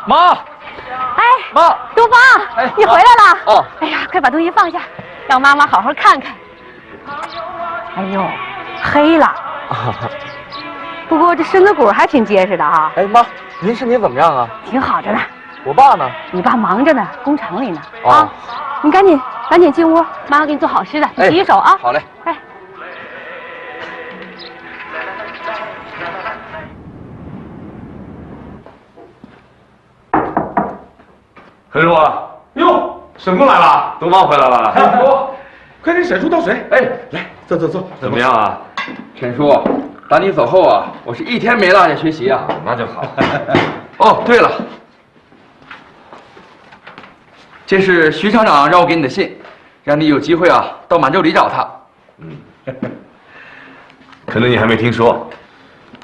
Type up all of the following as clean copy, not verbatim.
妈，哎，妈，东方，哎，你回来了。哦，哎呀，快把东西放下，让妈妈好好看看。哎呦，黑了。不过这身子骨还挺结实的啊。哎，妈，您身体怎么样啊？挺好着呢。我爸呢？你爸忙着呢，工厂里呢。哦、啊，你赶紧进屋，妈妈给你做好吃的，你洗洗手啊。好嘞。哎。陈叔啊，哟，沈工来了，东方回来了。陈叔，快给沈叔倒水。哎，来，坐。怎么样啊？陈叔，打你走后啊，我是一天没落下学习啊。那就好。哦，对了，这是徐厂长让我给你的信，让你有机会啊到满洲里找他。可能你还没听说，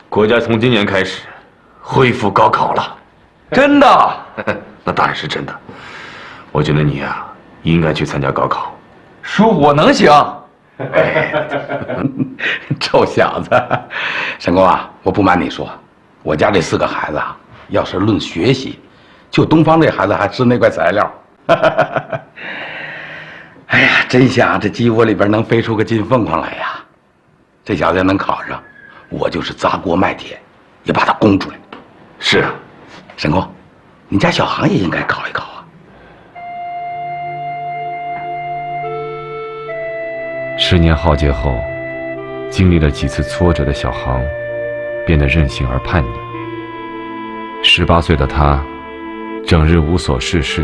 国家从今年开始恢复高考了。真的？那当然是真的。我觉得你呀，应该去参加高考。叔，我能行。臭小子，沈公啊，我不瞒你说，我家这4个孩子啊，要是论学习，就东方这孩子还吃那块材料。哎呀，真想这鸡窝里边能飞出个金凤凰来呀！这小子要能考上，我就是砸锅卖铁，也把他供出来。是啊，沈公，你家小航也应该考一考啊。10年浩劫后，经历了几次挫折的小航，变得任性而叛逆。18岁的他，整日无所事事，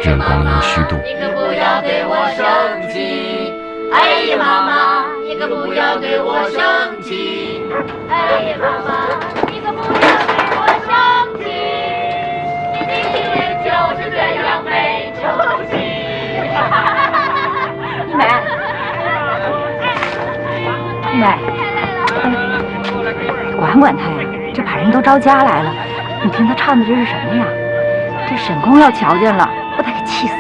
任光阴虚度。你可不要对我生气，哎呀妈妈，你可不要对我生气，哎呀妈妈，你可不要对我生气，你的情人就是这样没出息。美，管管他呀，这把人都招家来了。你听他唱的这是什么呀？这沈公要瞧见了，把他给气死了。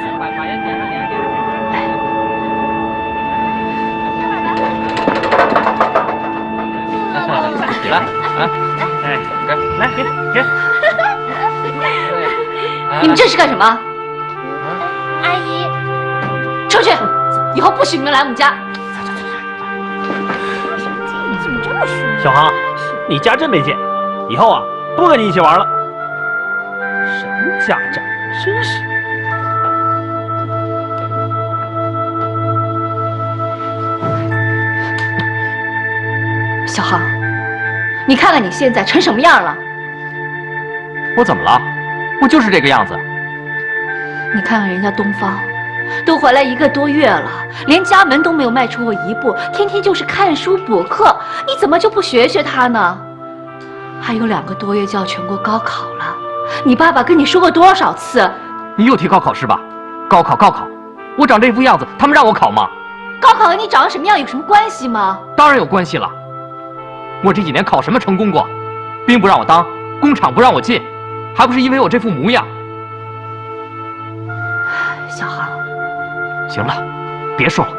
起来，哎，来，给。你们这是干什么？阿姨，出去！以后不许你们来我们家。小航，你家真没见，以后啊不跟你一起玩了。什么家长，真是。小航，你看看你现在成什么样了？我怎么了？我就是这个样子。你看看人家东方，都回来1个多月了，连家门都没有迈出过1步，天天就是看书补课。你怎么就不学学他呢？还有2个多月就要全国高考了，你爸爸跟你说过多少次？你又提高考是吧？高考，我长这副样子，他们让我考吗？高考和你长得什么样有什么关系吗？当然有关系了。我这几年考什么成功过？兵不让我当，工厂不让我进，还不是因为我这副模样？小航，行了，别说了。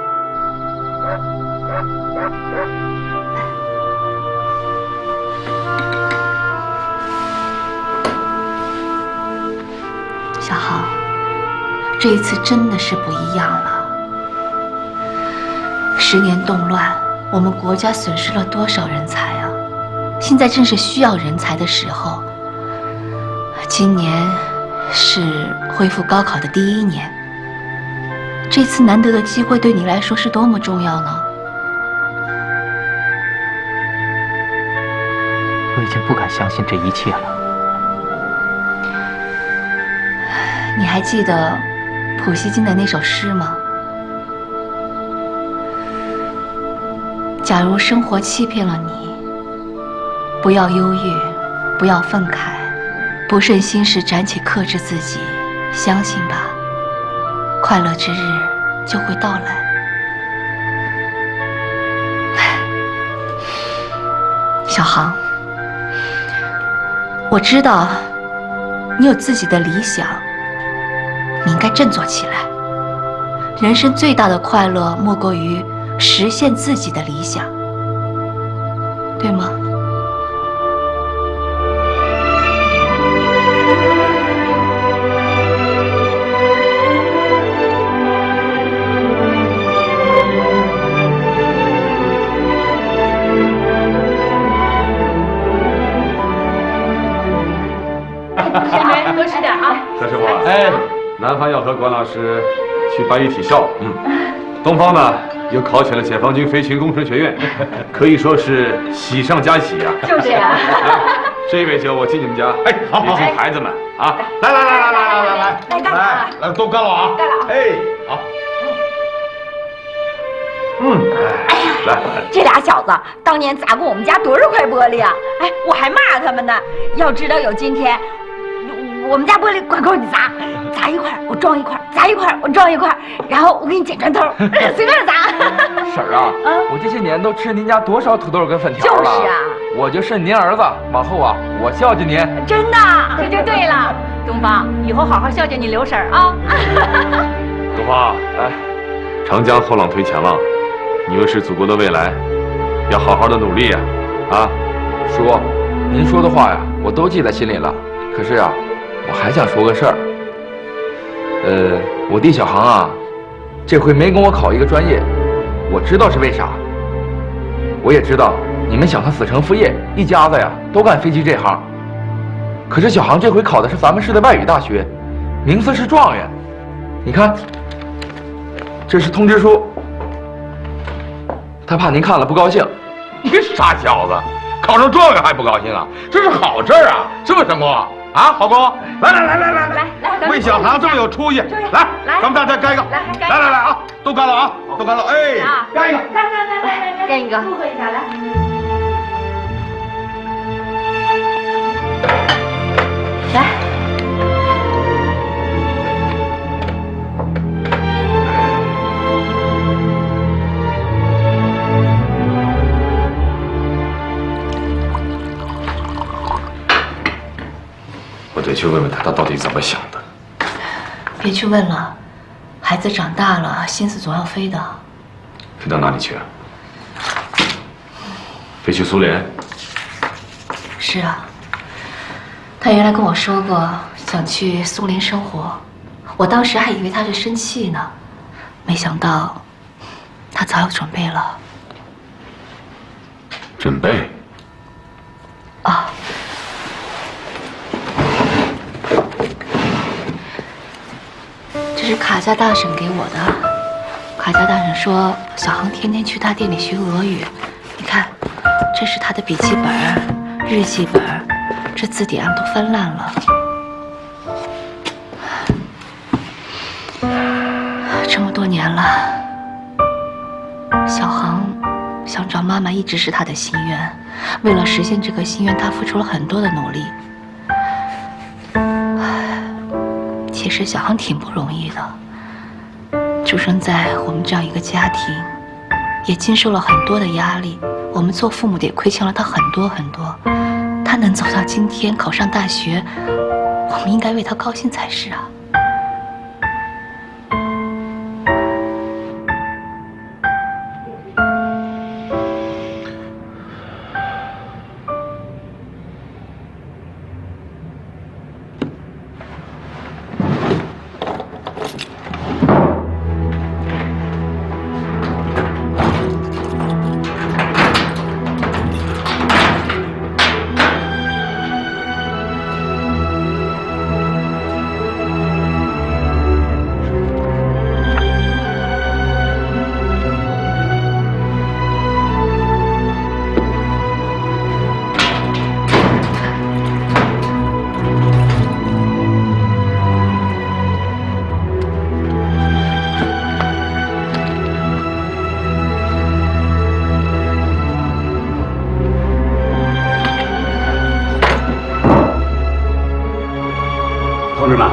小航，这一次真的是不一样了。10年动乱，我们国家损失了多少人才啊！现在正是需要人才的时候。今年是恢复高考的第1年，这次难得的机会对你来说是多么重要呢？我已经不敢相信这一切了。你还记得普希金的那首诗吗？假如生活欺骗了你，不要忧郁，不要愤慨，不顺心时暂且克制自己，相信吧，快乐之日就会到来。小航，我知道你有自己的理想，你应该振作起来。人生最大的快乐莫过于实现自己的理想，对吗？何师傅，哎，南方要和关老师去八一体校，东方呢又考起了解放军飞行工程学院，可以说是喜上加喜啊。就是呀。这一杯酒我敬你们家，哎，好，也敬孩子们啊！来，都干了啊！干了啊！哎，好。来，这俩小子当年砸过我们家多少块玻璃啊！哎，我还骂他们呢。要知道有今天，我们家玻璃管够你砸，砸一块我装一块，砸一块我装一块，然后我给你捡砖头，随便砸。婶儿啊，我这些年都吃您家多少土豆跟粉条了？就是啊，我就是您儿子，往后啊，我孝敬您。真的，这就对了。东方，以后好好孝敬你刘婶儿啊。东方，哎，长江后浪推前浪，你们是祖国的未来，要好好的努力呀！啊，叔，您说的话呀，我都记在心里了。可是啊，我还想说个事儿。我弟小航啊，这回没跟我考一个专业，我知道是为啥。我也知道你们想他死成副业，一家子呀都干飞机这行。可是小航这回考的是咱们市的外语大学，名次是状元。你看，这是通知书。他怕您看了不高兴。你傻小子，考上状元还不高兴啊？这是好事啊，是不是，陈公？啊，好公，来，为小航这么有出息，来，咱们大家干一个，来啊，都干了啊，都干了，哎，干一个，来，干一个，祝贺一下，来。来，我得去问问他，他到底怎么想的。别去问了，孩子长大了，心思总要飞的。飞到哪里去啊？飞去苏联？是啊，他原来跟我说过想去苏联生活，我当时还以为他是生气呢，没想到他早有准备了。准备？啊，这是卡家大婶给我的。卡家大婶说，小航天天去他店里学俄语。你看，这是他的笔记本、日记本，这字典都翻烂了。这么多年了，小航想找妈妈一直是他的心愿。为了实现这个心愿，他付出了很多的努力。其实小航挺不容易的，出生在我们这样一个家庭，也经受了很多的压力。我们做父母的也亏欠了他很多很多。他能走到今天，考上大学，我们应该为他高兴才是啊。同志们，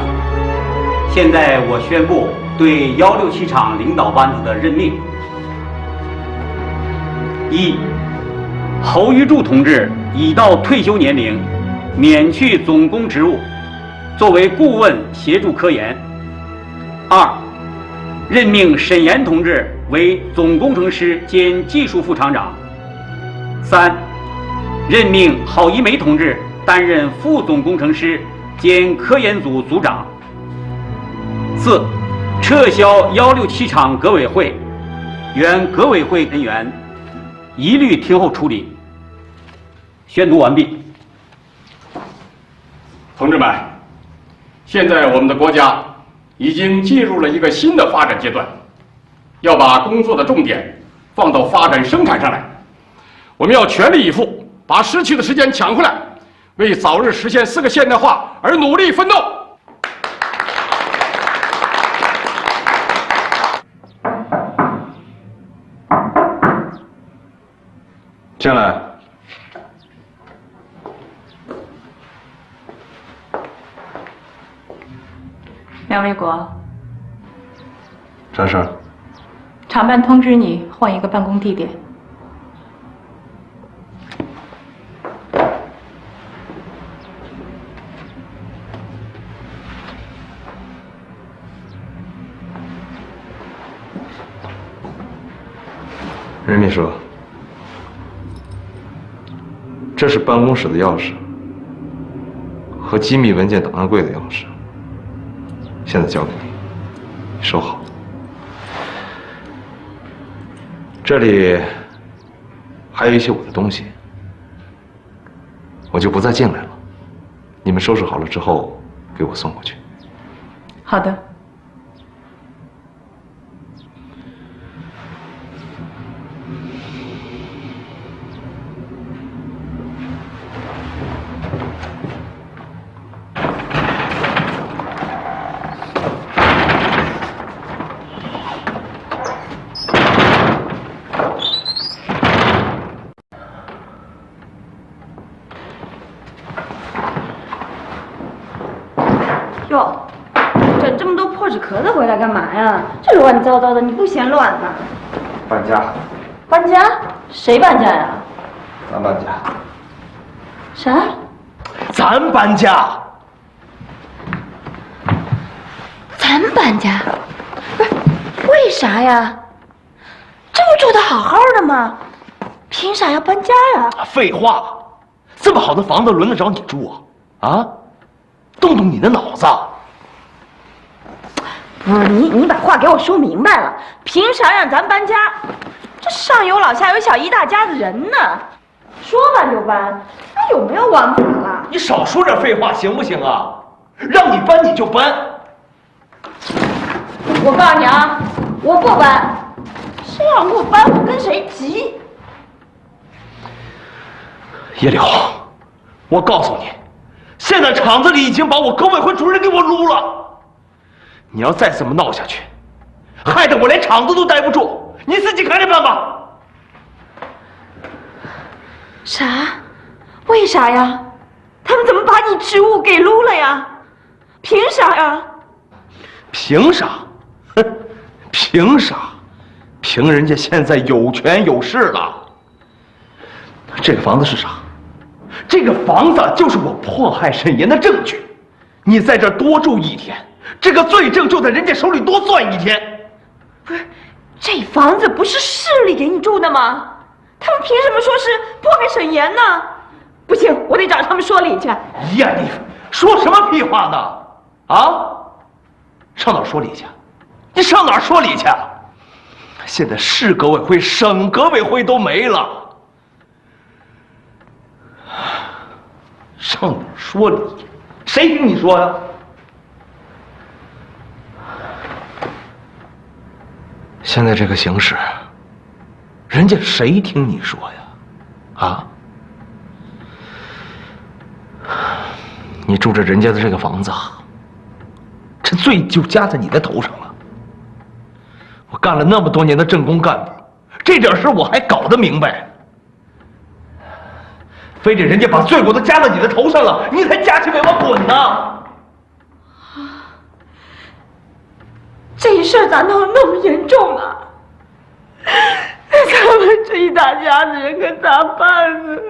现在我宣布对167厂领导班子的任命：一，侯玉柱同志已到退休年龄，免去总工职务，作为顾问协助科研；二，任命沈岩同志为总工程师兼技术副厂长；三，任命郝一梅同志担任副总工程师兼科研组组长。四，撤销167厂革委会，原革委会人员一律听候处理。宣读完毕。同志们，现在我们的国家已经进入了一个新的发展阶段，要把工作的重点放到发展生产上来。我们要全力以赴，把失去的时间抢回来，为早日实现4个现代化而努力奋斗。进来。梁卫国，啥事儿？厂办通知你换一个办公地点。任秘书，这是办公室的钥匙和机密文件档案柜的钥匙，现在交给你，你收好。这里还有一些我的东西，我就不再进来了。你们收拾好了之后，给我送过去。好的。哟，整这么多破纸壳子回来干嘛呀？这乱糟糟的，你不嫌乱吗？搬家。搬家？谁搬家呀？咱搬家。啥？咱搬家。咱搬家？不是，为啥呀？这不住得好好的吗？凭啥要搬家呀？废话，这么好的房子轮得着你住啊？啊？动动你的脑子！不是你把话给我说明白了，凭啥让咱搬家？这上有老下有小，一大家子人呢，说搬就搬，那有没有王法了？你少说点废话行不行啊？让你搬你就搬！我告诉你啊，我不搬，谁让我搬，我跟谁急。叶丽红，我告诉你。现在厂子里已经把我革委会主任给我撸了，你要再这么闹下去，害得我连厂子都待不住，你自己看着办吧。啥？为啥呀？他们怎么把你职务给撸了呀？凭啥呀？凭啥？哼，凭啥？凭人家现在有权有势了。这个房子是啥？这个房子就是我迫害沈岩的证据，你在这儿多住一天，这个罪证就在人家手里多算一天。不是，这房子不是市里给你住的吗？他们凭什么说是迫害沈岩呢？不行，我得找他们说理去。呀，你说什么屁话呢？啊？上哪儿说理去？你上哪儿说理去？现在市革委会、省革委会都没了。上哪儿说理去？谁听你说呀？现在这个形势，人家谁听你说呀？啊？你住着人家的这个房子，这罪就加在你的头上了。我干了那么多年的政工干部，这点事我还搞得明白。非得人家把罪过都加到你的头上了，你才夹起尾巴滚呢！这事儿咋闹得那么严重啊？咱们这一大家子人可咋办呢？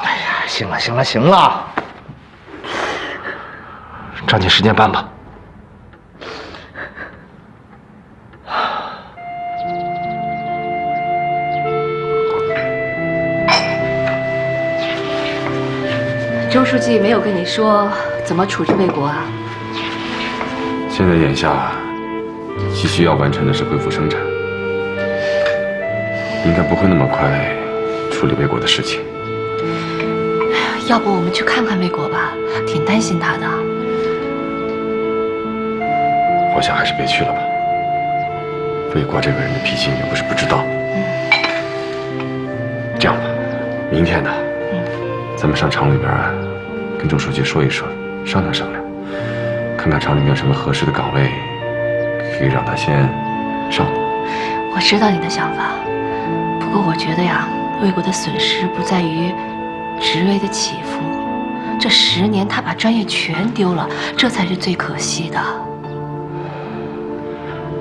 哎呀，行了行了行了，抓紧时间办吧。周书记没有跟你说怎么处置魏国啊？现在眼下，急需要完成的是恢复生产，应该不会那么快处理魏国的事情。要不我们去看看魏国吧，挺担心他的。我想还是别去了吧。魏国这个人的脾气你又不是不知道。这样吧，明天呢，咱们上厂里边跟周书记说一说，商量商量，看看厂里面有什么合适的岗位，可以让他先上。我知道你的想法，不过我觉得呀，魏国的损失不在于职位的起伏，这10年他把专业全丢了，这才是最可惜的。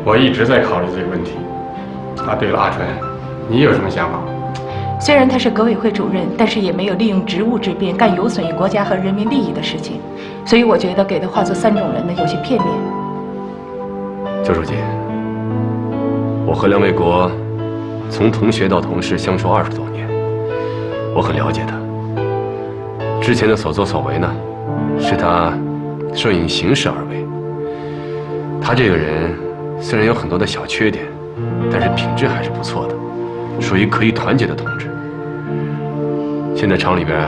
我一直在考虑这个问题。啊，对了，阿春，你有什么想法？虽然他是革委会主任，但是也没有利用职务之便干有损于国家和人民利益的事情，所以我觉得给他划作3种人呢，有些片面。周书记，我和梁卫国从同学到同事相处20多年，我很了解他。之前的所作所为呢，是他顺应形势而为。他这个人虽然有很多的小缺点，但是品质还是不错的，属于可以团结的同志。现在厂里边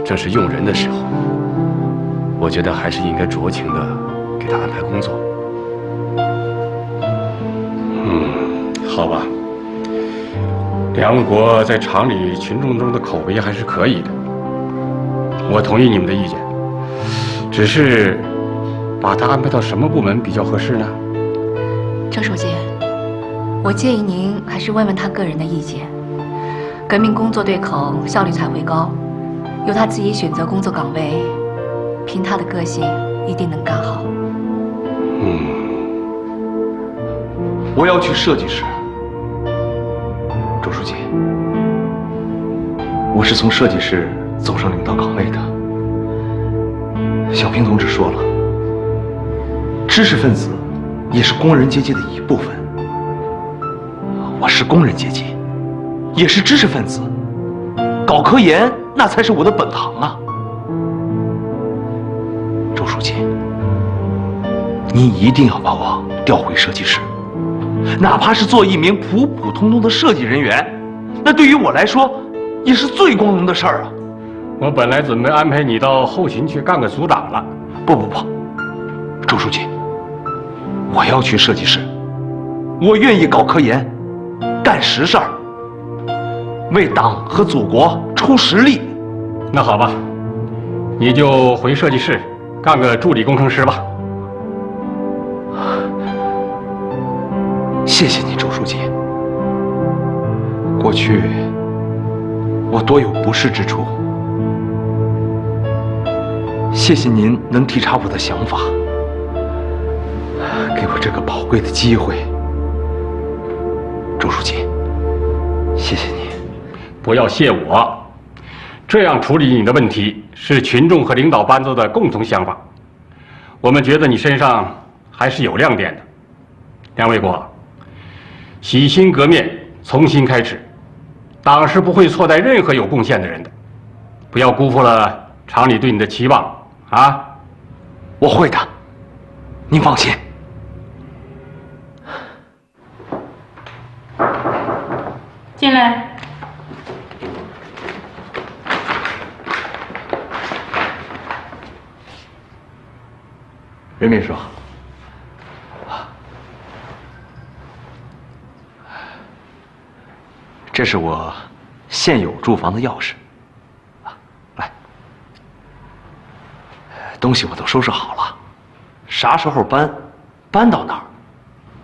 正是用人的时候，我觉得还是应该酌情的给他安排工作。好吧。梁国在厂里群众中的口碑还是可以的，我同意你们的意见。只是把他安排到什么部门比较合适呢？周书记，我建议您还是问问他个人的意见。革命工作对口，效率才会高。由他自己选择工作岗位，凭他的个性，一定能干好。我要去设计室。周书记，我是从设计室走上领导岗位的。小平同志说了，知识分子也是工人阶级的一部分。我是工人阶级，也是知识分子，搞科研那才是我的本行啊。周书记，您一定要把我调回设计室，哪怕是做一名普普通通的设计人员，那对于我来说也是最光荣的事儿啊。我本来准备安排你到后勤去干个组长了。不，周书记，我要去设计室，我愿意搞科研，干实事儿，为党和祖国出实力。那好吧，你就回设计室干个助理工程师吧。谢谢你，周书记。过去我多有不是之处，谢谢您能体察我的想法，给我这个宝贵的机会。周书记，谢谢你。不要谢我，这样处理你的问题是群众和领导班子的共同想法。我们觉得你身上还是有亮点的。梁卫国，洗心革面，重新开始，党是不会错待任何有贡献的人的，不要辜负了厂里对你的期望啊！我会的，您放心。进来。任秘书，这是我现有住房的钥匙，来，东西我都收拾好了，啥时候搬到哪儿，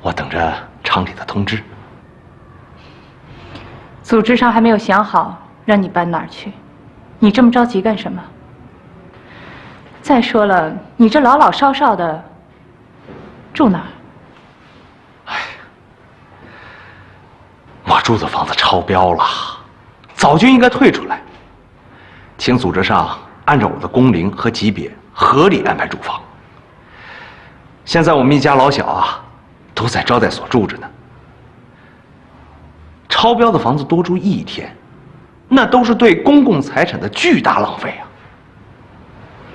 我等着厂里的通知。组织上还没有想好让你搬哪儿去，你这么着急干什么？再说了，你这老老少少的，住哪儿？我住的房子超标了，早就应该退出来。请组织上按照我的工龄和级别合理安排住房。现在我们一家老小啊，都在招待所住着呢。超标的房子多住1天，那都是对公共财产的巨大浪费啊！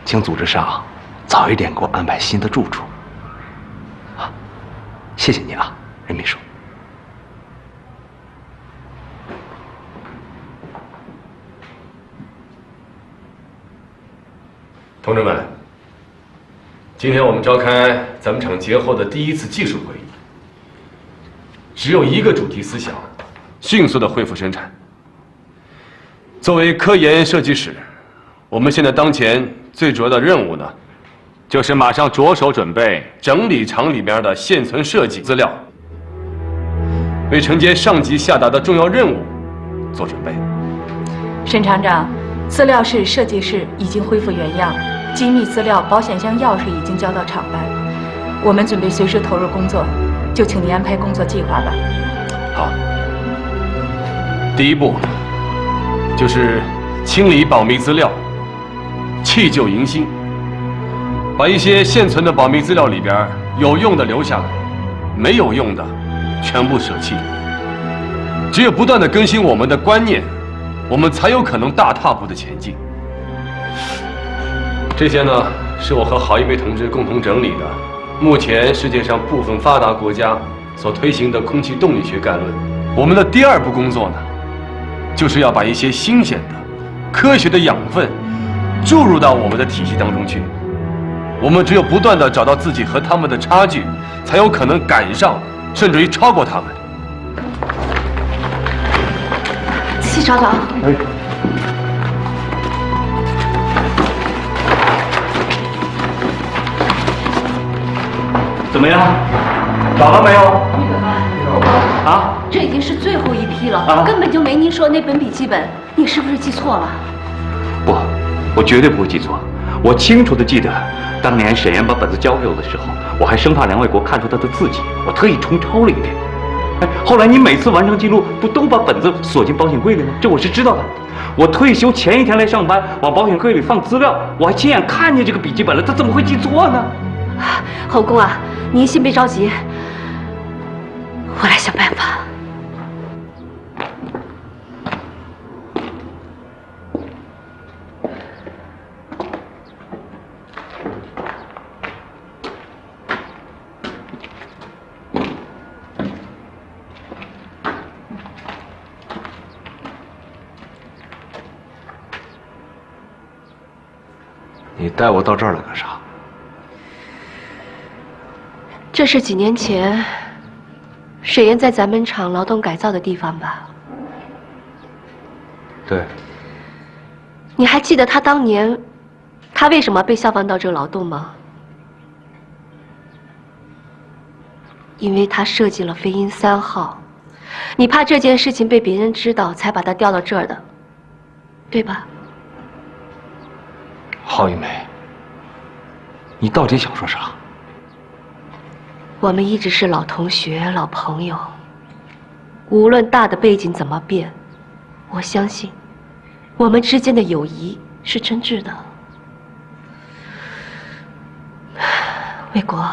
请组织上早一点给我安排新的住处。啊，谢谢你啊，任秘书。同志们，今天我们召开咱们厂节后的第一次技术会议，只有一个主题思想：迅速的恢复生产。作为科研设计室，我们现在当前最主要的任务呢，就是马上着手准备整理厂里边的现存设计资料，为承接上级下达的重要任务做准备。沈厂长，资料室、设计室已经恢复原样，机密资料、保险箱钥匙已经交到厂办，我们准备随时投入工作，就请您安排工作计划吧。好，第一步就是清理保密资料，弃旧迎新，把一些现存的保密资料里边有用的留下来，没有用的全部舍弃。只有不断的更新我们的观念，我们才有可能大踏步的前进。这些呢，是我和郝一梅同志共同整理的目前世界上部分发达国家所推行的空气动力学概论。我们的第二步工作呢，就是要把一些新鲜的、科学的养分注入到我们的体系当中去。我们只有不断地找到自己和他们的差距，才有可能赶上，甚至于超过他们。季厂长，怎么样？找到没有？啊？这已经是最后一批了，根本就没您说那本笔记本，你是不是记错了？不，我绝对不会记错。我清楚地记得，当年沈岩把本子交给我的时候，我还生怕梁卫国看出他的字迹，我特意重抄了一遍。哎，后来你每次完成记录，不都把本子锁进保险柜里吗？这我是知道的。我退休前一天来上班，往保险柜里放资料，我还亲眼看见这个笔记本了，他怎么会记错呢？侯工啊，您先别着急，我来想办法。你带我到这儿来干啥？这是几年前沈岩在咱们厂劳动改造的地方吧？对。你还记得他当年他为什么被下放到这劳动吗？因为他设计了飞鹰3号，你怕这件事情被别人知道，才把他调到这儿的，对吧？郝一梅，你到底想说啥？我们一直是老同学、老朋友，无论大的背景怎么变，我相信我们之间的友谊是真挚的。卫国，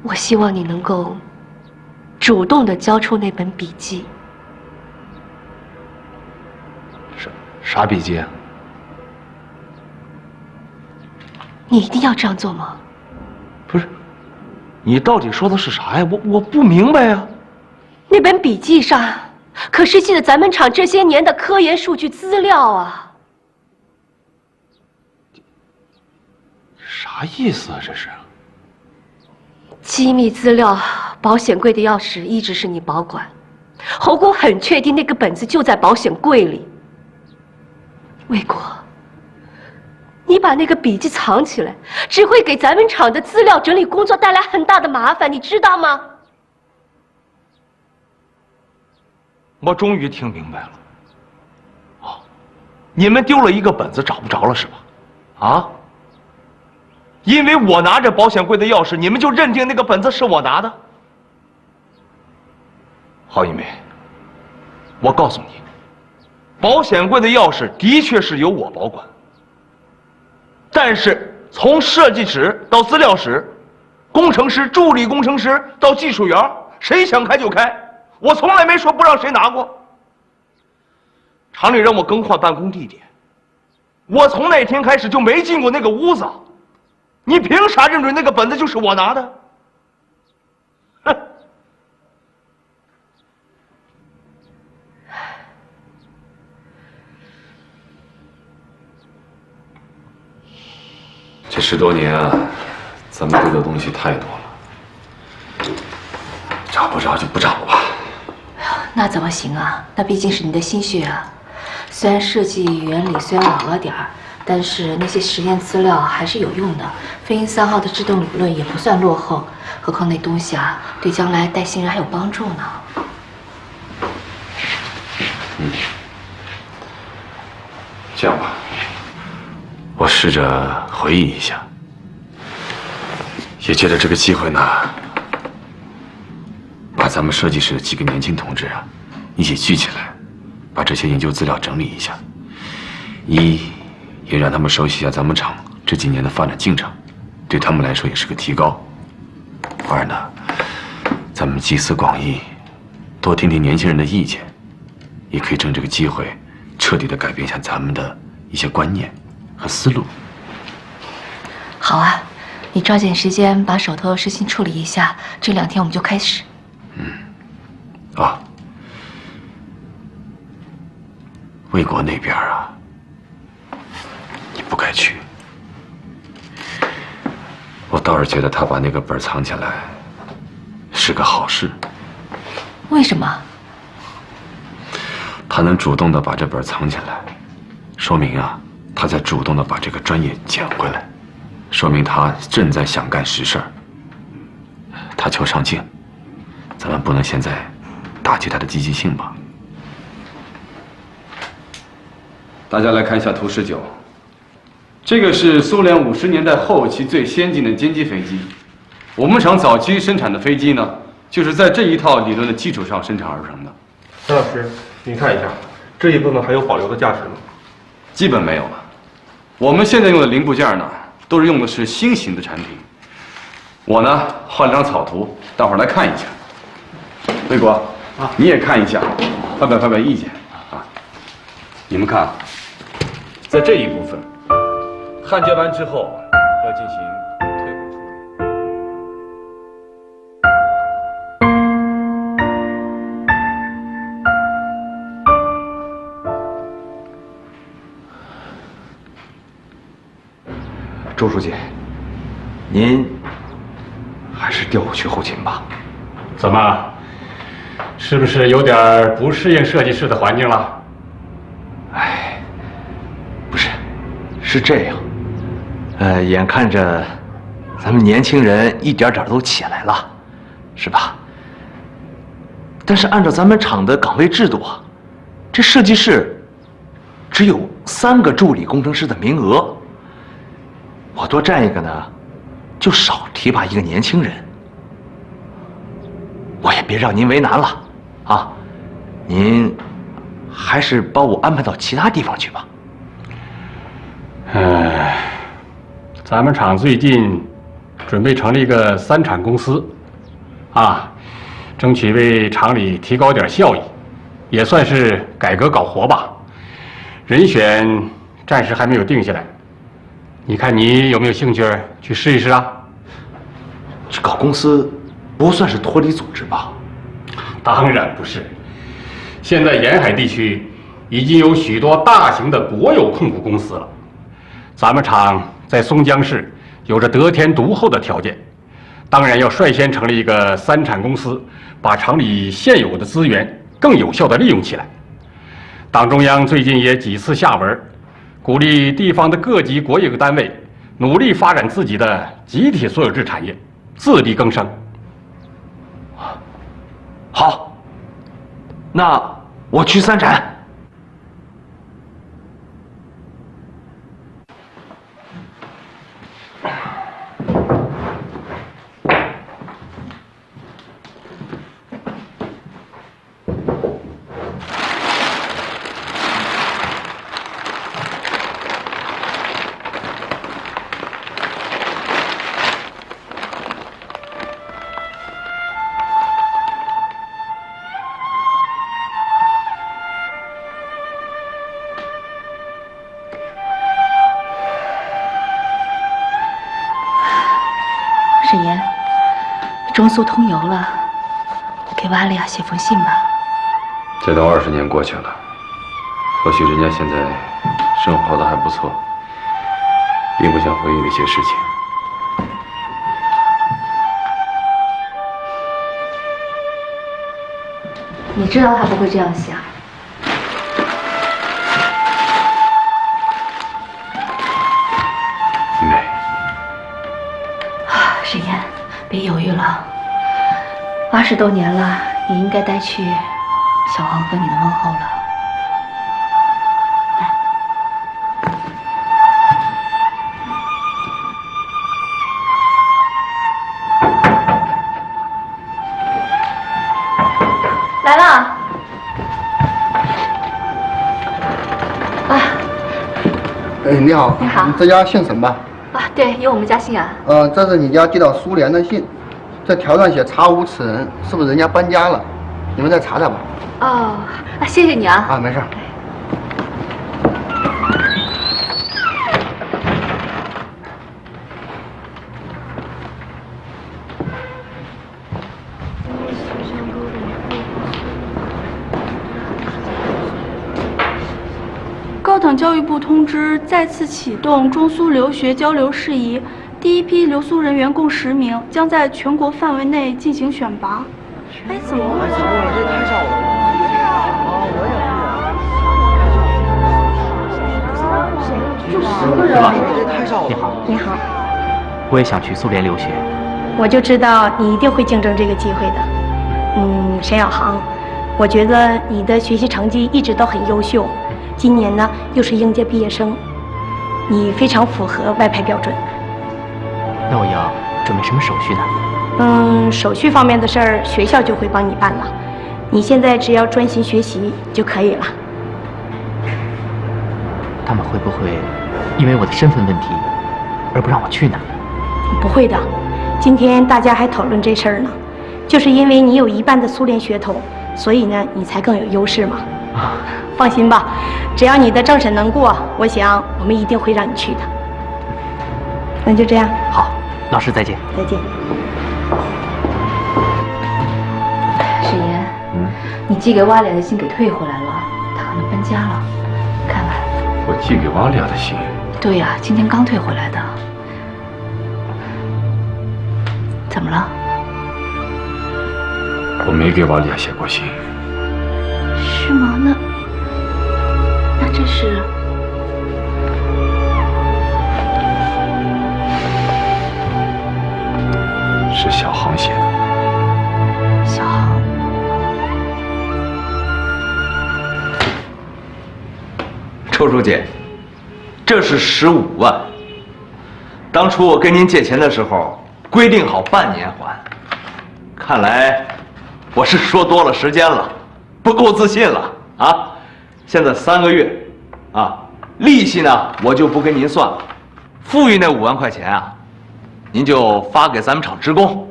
我希望你能够主动地交出那本笔记。啥笔记啊？你一定要这样做吗？不是，你到底说的是啥呀？我不明白呀。那本笔记上可是记了咱们厂这些年的科研数据资料啊。啥意思啊？这是？机密资料、保险柜的钥匙一直是你保管，侯工很确定那个本子就在保险柜里。卫国，你把那个笔记藏起来，只会给咱们厂的资料整理工作带来很大的麻烦，你知道吗？我终于听明白了。哦，你们丢了一个本子找不着了是吧？啊？因为我拿着保险柜的钥匙，你们就认定那个本子是我拿的？郝一梅，我告诉你，保险柜的钥匙的确是由我保管。但是从设计室到资料室，工程师、助理工程师到技术员，谁想开就开，我从来没说不让谁拿过。厂里让我更换办公地点，我从那天开始就没进过那个屋子。你凭啥认准那个本子就是我拿的？哼！ 10多年啊，咱们丢的东西太多了，找不着就不找吧。那怎么行啊？那毕竟是你的心血啊。虽然设计原理虽然老了点儿，但是那些实验资料还是有用的。飞鹰3号的制动理论也不算落后，何况那东西啊，对将来带新人还有帮助呢。这样吧，我试着回忆一下，也借着这个机会呢，把咱们设计室的几个年轻同志啊，一起聚起来，把这些研究资料整理一下。一，也让他们熟悉一下咱们厂这几年的发展进程，对他们来说也是个提高。二呢，咱们集思广益，多听听年轻人的意见，也可以趁这个机会，彻底的改变一下咱们的一些观念和思路。好啊，你抓紧时间把手头的事情处理一下，这2天我们就开始。啊，魏国那边啊，你不该去。我倒是觉得他把那个本藏起来是个好事。为什么？他能主动的把这本藏起来，说明啊，他在主动的把这个专业捡回来，说明他正在想干实事儿。他求上进，咱们不能现在打击他的积极性吧？大家来看一下图19，这个是苏联50年代后期最先进的歼击飞机。我们厂早期生产的飞机呢，就是在这一套理论的基础上生产而成的。陈老师，您看一下，这一部分还有保留的价值吗？基本没有了。我们现在用的零部件呢，都是用的是新型的产品。我呢画了张草图，大伙儿来看一下。魏国啊，你也看一下，发表意见啊。你们看，在这一部分，焊接完之后要进行退补处理。周书记，您还是调我去后勤吧。怎么，是不是有点不适应设计室的环境了？哎，不是，是这样。眼看着咱们年轻人一点点都起来了，是吧？但是按照咱们厂的岗位制度啊，这设计室只有3个助理工程师的名额。我多占一个呢，就少提拔一个年轻人。我也别让您为难了，啊，您还是把我安排到其他地方去吧。咱们厂最近准备成立一个3产公司，啊，争取为厂里提高点效益，也算是改革搞活吧。人选暂时还没有定下来。你看你有没有兴趣去试一试啊？这搞公司不算是脱离组织吧？当然不是。现在沿海地区已经有许多大型的国有控股公司了，咱们厂在松江市有着得天独厚的条件，当然要率先成立一个3产公司，把厂里现有的资源更有效地利用起来。党中央最近也几次下文，鼓励地方的各级国有单位努力发展自己的集体所有制产业，自力更生。好，那我去3产。沈岩，中苏通邮了，给瓦利亚写封信吧。这都20年过去了，或许人家现在生活的还不错，并不想回忆那些事情。你知道他不会这样想。美，沈岩，别犹豫了。80多年了，也应该带去小黄和你的问候了。来了。啊，你好。你好。你这家姓沈吧？啊，对，有我们家姓啊。这是你家寄到苏联的信，这条上写查无此人，是不是人家搬家了？你们再查查吧。哦，谢谢你啊。啊，没事。高等教育部通知，再次启动中苏留学交流事宜，第一批留苏人员共10名，将在全国范围内进行选拔。哎，怎么了？这太少了吧？就10个人，这太少了。你好，你好，我也想去苏联留学。我就知道你一定会竞争这个机会的。沈小航，我觉得你的学习成绩一直都很优秀。今年呢，又是应届毕业生，你非常符合外派标准。那我要准备什么手续呢？手续方面的事儿，学校就会帮你办了。你现在只要专心学习就可以了。他们会不会因为我的身份问题而不让我去呢？不会的，今天大家还讨论这事儿呢，就是因为你有一半的苏联血统，所以呢，你才更有优势嘛。放心吧，只要你的政审能过，我想我们一定会让你去的。那就这样。好，老师再见。再见。沈岩，你寄给瓦脸的信给退回来了，他可能搬家了。看看。我寄给瓦利亚的信。对呀，今天刚退回来的。怎么了？我没给瓦利亚写过信。是吗？那这是？是小航写的。小航。周书记，这是15万。当初我跟您借钱的时候，规定好半年还。看来我是说多了时间了，不够自信了啊！现在3个月，利息呢我就不跟您算了，富裕那5万块钱啊，您就发给咱们厂职工，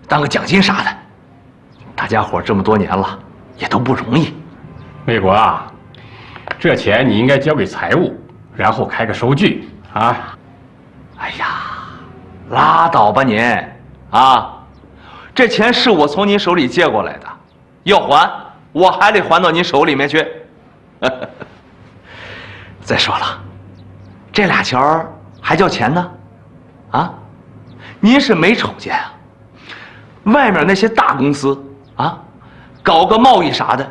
当个奖金啥的。大家伙这么多年了，也都不容易。魏国啊，这钱你应该交给财务，然后开个收据啊。哎呀，拉倒吧您啊！这钱是我从您手里借过来的，要还我还得还到您手里面去。再说了，这俩钱儿还叫钱呢？啊，您是没瞅见啊？外面那些大公司啊，搞个贸易啥的，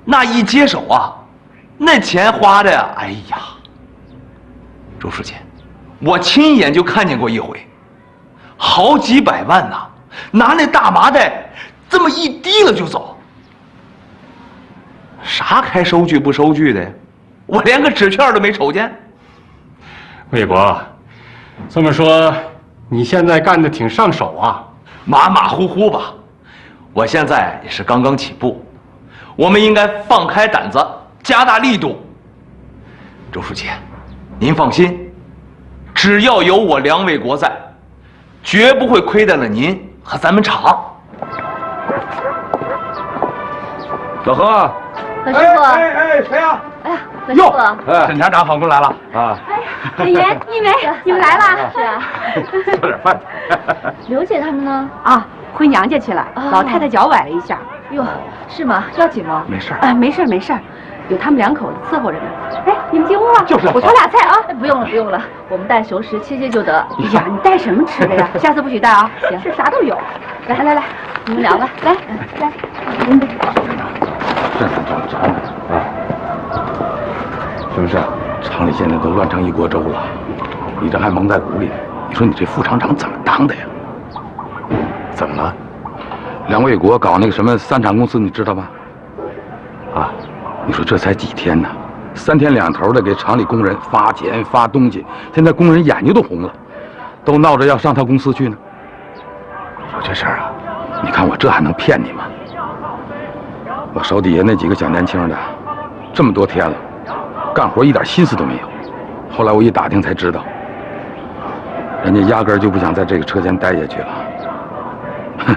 那一接手啊，那钱花的呀，哎呀，周书记，我亲眼就看见过一回，好几百万呐，拿那大麻袋这么一提了就走。啥开收据不收据的呀？我连个纸券都没瞅见。魏国，这么说，你现在干得挺上手啊？马马虎虎吧，我现在也是刚刚起步，我们应该放开胆子，加大力度。周书记，您放心，只要有我梁卫国在，绝不会亏待了您和咱们厂。老何啊！何师傅，谁呀？哎呀，何师傅，沈厂长访问来了啊！沈岩、一梅，你们来了。是啊。做点饭。刘姐他们呢？啊，回娘家去了。老太太脚崴了一下。哟，是吗？要紧吗？没事。没事没事，有他们2口子伺候着呢。哎，你们进屋啊！就是我炒俩菜啊。不用了，不用了，我们带熟食切就得。哎呀，你带什么吃的呀？下次不许带啊！行，是啥都有。来，你们聊吧。来，您这是不是？厂里现在都乱成一锅粥了，你这还蒙在鼓里。你说你这副厂长怎么当的呀？怎么了？梁卫国搞那个什么3厂公司，你知道吧？啊，你说这才几天呢，3天2头的给厂里工人发钱发东西，现在工人眼睛都红了，都闹着要上他公司去呢。你说这事儿啊，你看我这还能骗你吗？我手底下那几个小年轻的，这么多天了，干活一点心思都没有。后来我一打听才知道，人家压根儿就不想在这个车间待下去了。哼，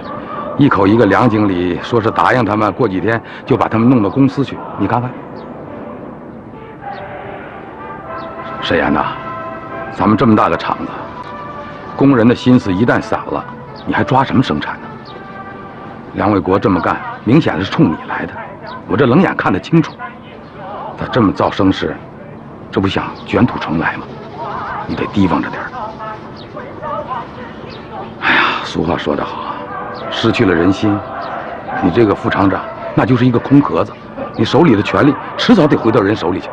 一口一个梁经理，说是答应他们，过几天就把他们弄到公司去。你看看，沈岩呐，咱们这么大个厂子，工人的心思一旦散了，你还抓什么生产呢？梁卫国这么干，明显是冲你来的，我这冷眼看得清楚。他这么造声势，这不想卷土重来吗？你得提防着点儿。哎呀，俗话说得好啊，失去了人心，你这个副厂长那就是一个空壳子，你手里的权力迟早得回到人手里去。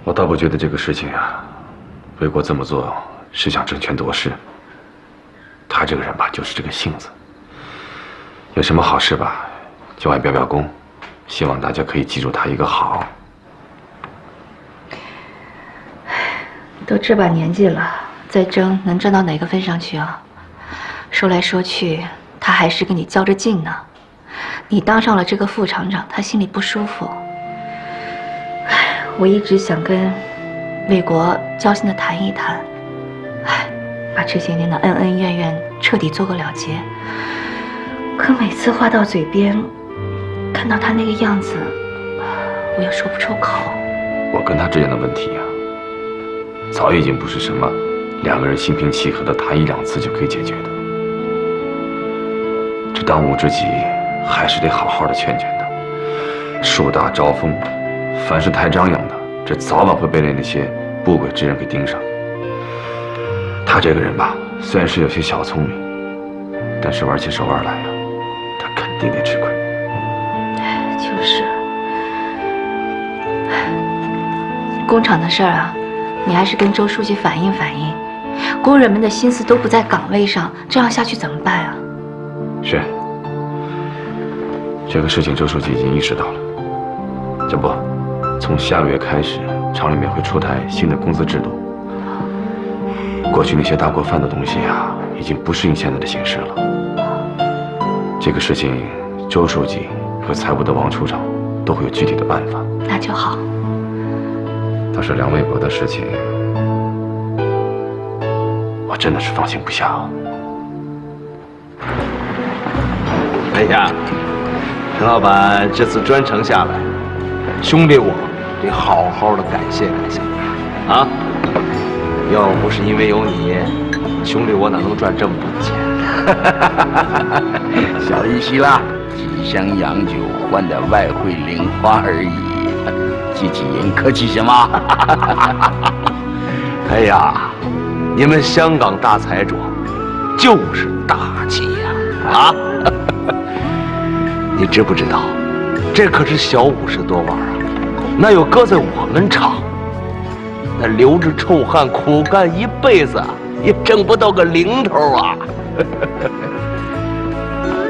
我倒不觉得这个事情啊，魏国这么做是想争权夺势。他这个人吧，就是这个性子。有什么好事吧，就爱表表功，希望大家可以记住他一个好。都这把年纪了，再争能争到哪个份上去啊？说来说去，他还是跟你较着劲呢。你当上了这个副厂长，他心里不舒服。我一直想跟魏国交心的谈一谈，把这些年的恩恩怨怨彻底做个了结。可每次话到嘴边，看到他那个样子，我又说不出口。我跟他之间的问题啊，早已经不是什么2个人心平气和的谈1、2次就可以解决的。这当务之急还是得好好的劝劝他。树大招风，凡是太张扬的，这早晚会被那些不轨之人给盯上。他这个人吧，虽然是有些小聪明，但是玩起手腕来啊，他肯定得吃亏。就是，工厂的事儿啊，你还是跟周书记反映反映。工人们的心思都不在岗位上，这样下去怎么办啊？是，这个事情周书记已经意识到了。这不，从下个月开始，厂里面会出台新的工资制度。过去那些大锅饭的东西啊，已经不适应现在的形势了。这个事情，周书记和财务的王处长都会有具体的办法。那就好。倒是梁卫国的事情，我真的是放心不下啊。哎呀，陈老板这次专程下来，兄弟我得好好的感谢感谢你啊！要不是因为有你，兄弟我哪能赚这么多的钱？小一些啦，几箱洋酒换点外汇零花而已，积极您客气什么？哎呀，你们香港大财主就是大气呀！啊！你知不知道，这可是小50多万啊！那要搁在我们厂，那流着臭汗苦干一辈子，也挣不到个零头啊！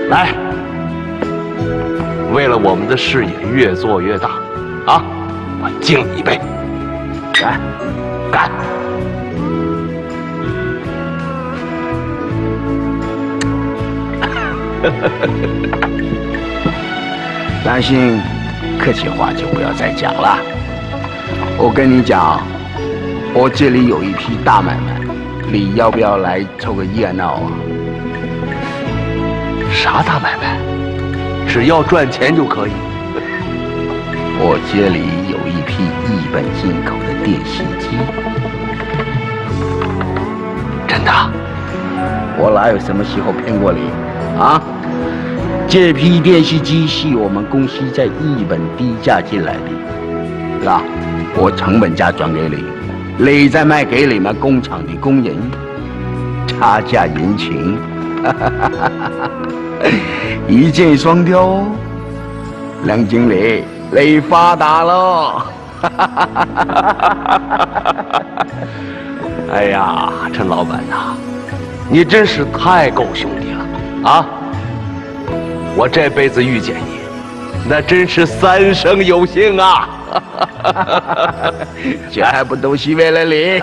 来，为了我们的事业越做越大，啊，我敬你一杯，来，干！担心，客气话就不要再讲了。我跟你讲，我这里有一批大买卖，你要不要来凑个热闹啊？啥大买卖？只要赚钱就可以。我这里有一批日本进口的电视机。真的？我哪有什么时候骗过你啊？这批电视机是我们公司在日本低价进来的，是吧？我成本价转给你，你再卖给你们工厂的工人，差价人情，一箭双雕。梁经理，你发达了！哎呀，陈老板呐，你真是太够兄弟了啊！我这辈子遇见你，那真是三生有幸啊！这还不都是为了你？